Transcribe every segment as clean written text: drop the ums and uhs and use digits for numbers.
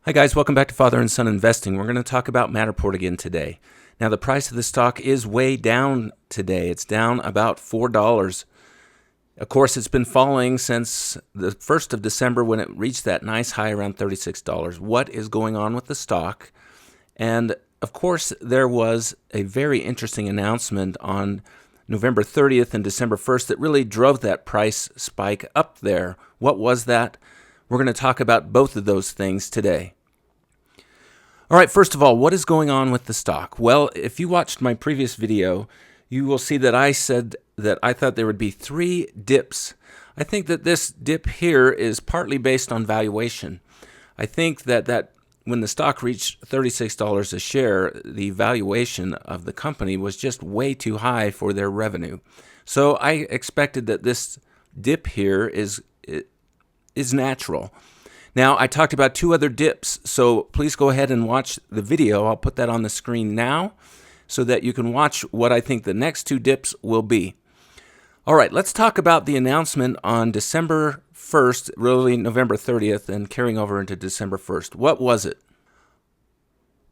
Hi guys, welcome back to Father and Son Investing. We're going to talk about Matterport again today. Now the price of the stock is way down today. It's down about $4. Of course, it's been falling since the 1st of December when it reached that nice high around $36. What is going on with the stock? And of course, there was a very interesting announcement on November 30th and December 1st that really drove that price spike up there. What was that? We're going to talk about both of those things today. All right, first of all, what is going on with the stock? Well, if you watched my previous video, you will see that I said that I thought there would be 3 dips. I think that this dip here is partly based on valuation. I think that when the stock reached $36 a share, the valuation of the company was just way too high for their revenue. So I expected that this dip here is natural. Now, I talked about 2 other dips, so please go ahead and watch the video. I'll put that on the screen now so that you can watch what I think the next 2 dips will be. All right, let's talk about the announcement on December 1st, really November 30th, and carrying over into December 1st. What was it?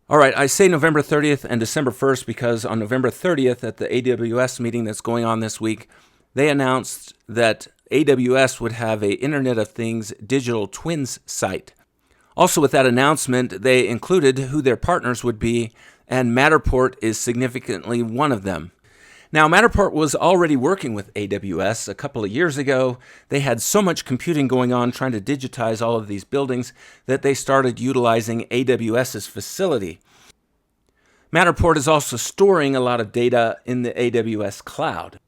All right, I say November 30th and December 1st because on November 30th at the AWS meeting that's going on this week, they announced that AWS would have a Internet of Things digital twins site. Also with that announcement, they included who their partners would be, and Matterport is significantly one of them. Now, Matterport was already working with AWS a couple of years ago. They had so much computing going on trying to digitize all of these buildings that they started utilizing AWS's facility. Matterport is also storing a lot of data in the AWS cloud.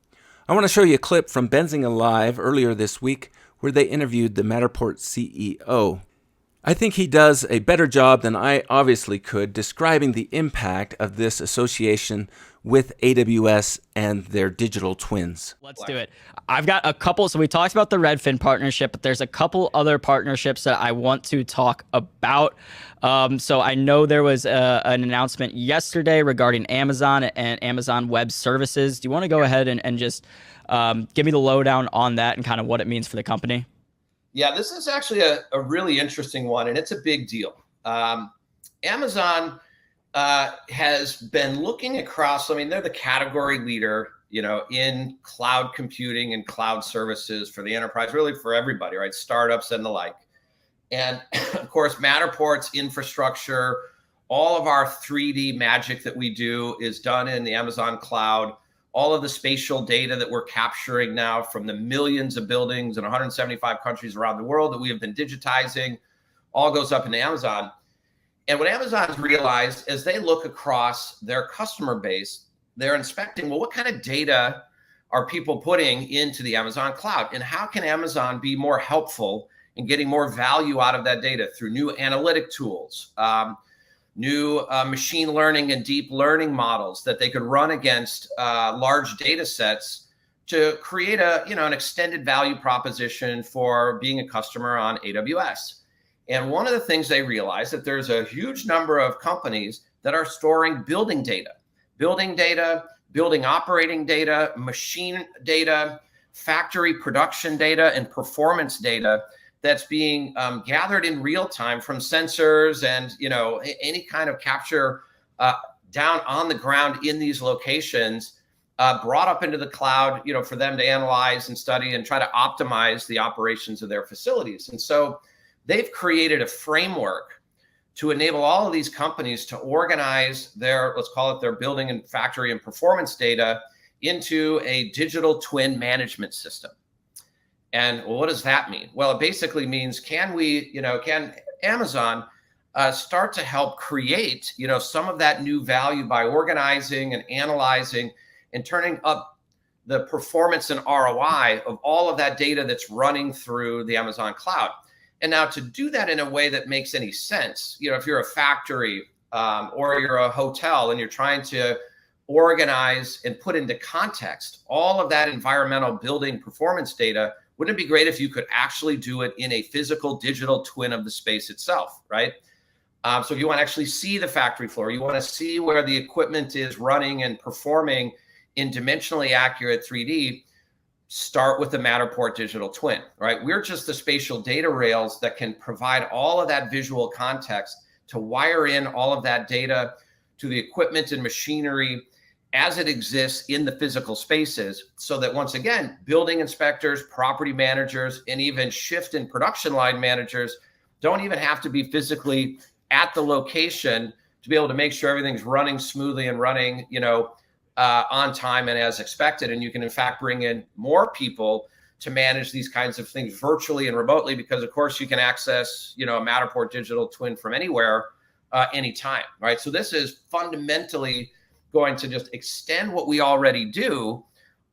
I want to show you a clip from Benzinga Live earlier this week where they interviewed the Matterport CEO. I think he does a better job than I obviously could describing the impact of this association with AWS and their digital twins. Let's do it. I've got a couple. So we talked about the Redfin partnership, but there's a couple other partnerships that I want to talk about. So I know there was an announcement yesterday regarding Amazon and Amazon Web Services. Do you want to go ahead and just give me the lowdown on that and kind of what it means for the company? Yeah, this is actually a really interesting one, and it's a big deal. Amazon has been looking across. I mean, they're the category leader, in cloud computing and cloud services for the enterprise, really for everybody, right? Startups and the like. And of course, Matterport's infrastructure, all of our 3D magic that we do is done in the Amazon cloud. All of the spatial data that we're capturing now from the millions of buildings in 175 countries around the world that we have been digitizing all goes up into Amazon. And what Amazon's realized as they look across their customer base, they're inspecting, well, what kind of data are people putting into the Amazon cloud? And how can Amazon be more helpful in getting more value out of that data through new analytic tools, new machine learning and deep learning models that they could run against large data sets to create an extended value proposition for being a customer on AWS. And one of the things they realized that there's a huge number of companies that are storing building data, building operating data, machine data, factory production data, and performance data that's being gathered in real time from sensors and any kind of capture down on the ground in these locations, brought up into the cloud, for them to analyze and study and try to optimize the operations of their facilities. And so they've created a framework to enable all of these companies to organize their, let's call it their building and factory and performance data into a digital twin management system. And well, what does that mean? Well, it basically means can Amazon start to help create, some of that new value by organizing and analyzing and turning up the performance and ROI of all of that data that's running through the Amazon cloud. And now to do that in a way that makes any sense, if you're a factory or you're a hotel and you're trying to organize and put into context all of that environmental building performance data, wouldn't it be great if you could actually do it in a physical digital twin of the space itself, right? So if you want to actually see the factory floor, you want to see where the equipment is running and performing in dimensionally accurate 3D, start with the Matterport digital twin, right? We're just the spatial data rails that can provide all of that visual context to wire in all of that data to the equipment and machinery as it exists in the physical spaces, so that once again, building inspectors, property managers, and even shift and production line managers don't even have to be physically at the location to be able to make sure everything's running smoothly and running, on time and as expected. And you can in fact bring in more people to manage these kinds of things virtually and remotely, because of course you can access, a Matterport digital twin from anywhere, anytime, right? So this is fundamentally going to just extend what we already do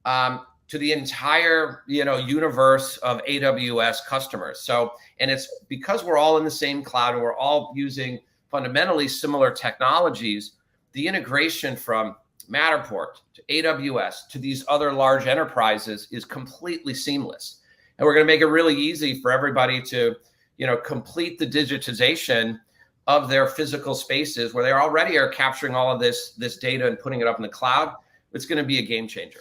to the entire, universe of AWS customers. So, and it's because we're all in the same cloud and we're all using fundamentally similar technologies, the integration from Matterport to AWS to these other large enterprises is completely seamless. And we're going to make it really easy for everybody to, complete the digitization of their physical spaces where they already are capturing all of this data and putting it up in the cloud. It's going to be a game changer.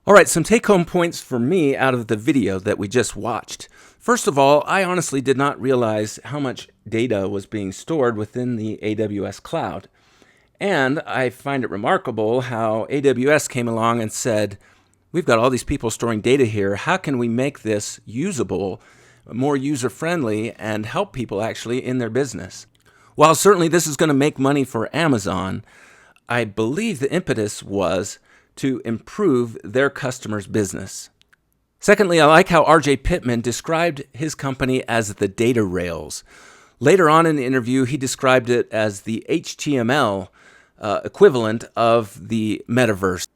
All right, some take-home points for me out of the video that we just watched. First of all, I honestly did not realize how much data was being stored within the AWS cloud. And I find it remarkable how AWS came along and said, we've got all these people storing data here. How can we make this usable, more user-friendly, and help people actually in their business? While certainly this is going to make money for Amazon, I believe the impetus was to improve their customers' business. Secondly, I like how RJ Pittman described his company as the data rails. Later on in the interview, he described it as the HTML equivalent of the metaverse.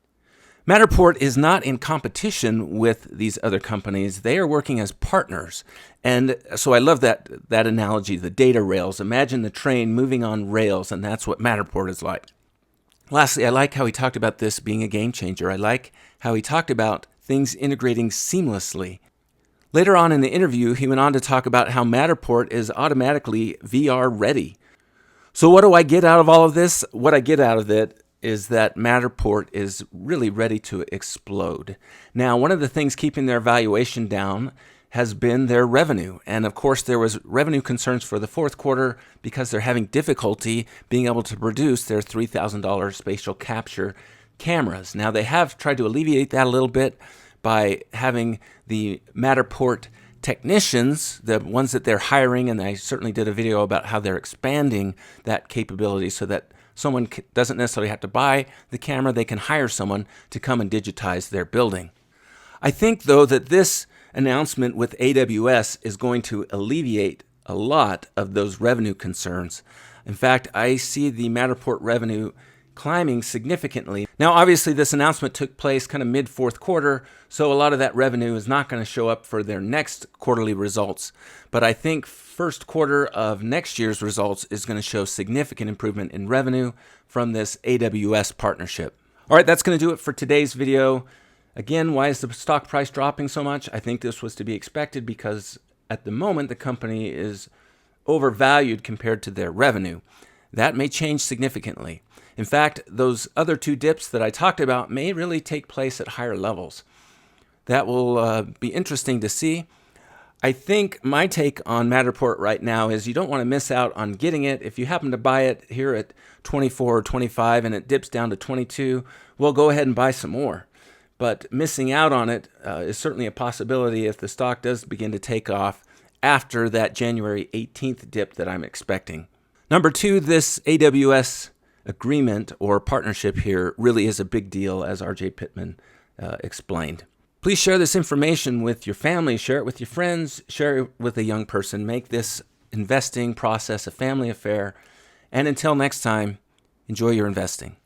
Matterport is not in competition with these other companies. They are working as partners. And so I love that analogy, the data rails. Imagine the train moving on rails, and that's what Matterport is like. Lastly, I like how he talked about this being a game changer. I like how he talked about things integrating seamlessly. Later on in the interview, he went on to talk about how Matterport is automatically VR ready. So what do I get out of all of this? What I get out of it is that Matterport is really ready to explode. Now, one of the things keeping their valuation down has been their revenue. And of course, there was revenue concerns for the fourth quarter because they're having difficulty being able to produce their $3,000 spatial capture cameras. Now, they have tried to alleviate that a little bit by having the Matterport technicians, the ones that they're hiring, and I certainly did a video about how they're expanding that capability so that someone doesn't necessarily have to buy the camera. They can hire someone to come and digitize their building. I think, though, that this announcement with AWS is going to alleviate a lot of those revenue concerns. In fact, I see the Matterport revenue climbing significantly. Now, obviously, this announcement took place kind of mid-fourth quarter, so a lot of that revenue is not going to show up for their next quarterly results. But I think first quarter of next year's results is going to show significant improvement in revenue from this AWS partnership. All right, that's going to do it for today's video. Again, why is the stock price dropping so much? I think this was to be expected because at the moment, the company is overvalued compared to their revenue. That may change significantly. In fact, those other two dips that I talked about may really take place at higher levels. That will be interesting to see. I think my take on Matterport right now is you don't want to miss out on getting it. If you happen to buy it here at 24 or 25 and it dips down to 22, well, go ahead and buy some more. But missing out on it is certainly a possibility if the stock does begin to take off after that January 18th dip that I'm expecting. Number two, this AWS agreement or partnership here really is a big deal, as RJ Pittman explained. Please share this information with your family, share it with your friends, share it with a young person. Make this investing process a family affair. And until next time, enjoy your investing.